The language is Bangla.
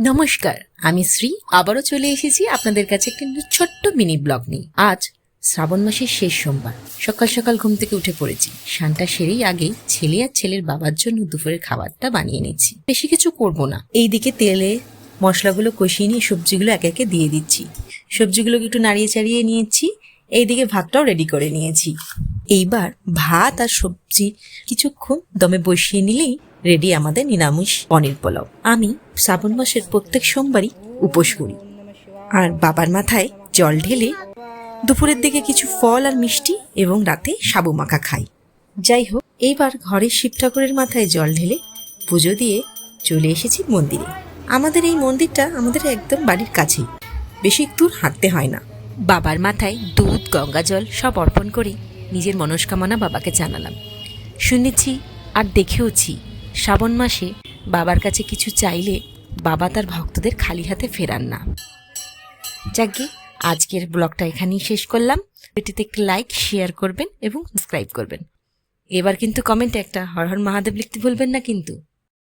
নমস্কার, আমি শ্রী আবারও চলে এসেছি আপনাদের কাছে একটি ছোট্ট মিনি ব্লগ নিয়ে। আজ শ্রাবণ মাসের শেষ সোমবার, সকাল সকাল ঘুম থেকে উঠে পড়েছি। স্নানটা সেরেই আগেই ছেলে আর ছেলের বাবার জন্য দুপুরের খাবারটা বানিয়ে নিচ্ছি। বেশি কিছু করব না। এইদিকে তেলে মশলাগুলো কষিয়ে নিয়ে সবজিগুলো একে একে দিয়ে দিচ্ছি। সবজিগুলোকে একটু নাড়িয়ে চাড়িয়ে নিয়েছি। এইদিকে ভাতটাও রেডি করে নিয়েছি। এইবার ভাত আর সবজি কিছুক্ষণ দমে বসিয়ে নিলেই রেডি আমাদের নিরামিষ পনির পোলাও। আমি শ্রাবণ মাসের প্রত্যেক সোমবারই উপোস করি আর বাবার মাথায় জল ঢেলে দুপুরের দিকে কিছু ফল আর মিষ্টি এবং রাতে সাবু মাখা খাই। যাই হোক, এইবার ঘরের শিব ঠাকুরের মাথায় জল ঢেলে পুজো দিয়ে চলে এসেছি মন্দিরে। আমাদের এই মন্দিরটা আমাদের একদম বাড়ির কাছেই, বেশি দূর হাঁটতে হয় না। বাবার মাথায় দুধ গঙ্গা জল সব অর্পণ করে নিজের মনস্কামনা বাবাকে জানালাম। শুনেছি আর দেখেওছি শ্রাবণ মাসে বাবার কাছে কিছু চাইলে বাবা তার ভক্তদের খালি হাতে ফেরান না। যাকে আজকের ব্লগটা এখানেই শেষ করলাম। এটিতে একটি লাইক, শেয়ার করবেন এবং সাবস্ক্রাইব করবেন। এবার কিন্তু কমেন্টে একটা হর হর মহাদেব লিখতে ভুলবেন না কিন্তু।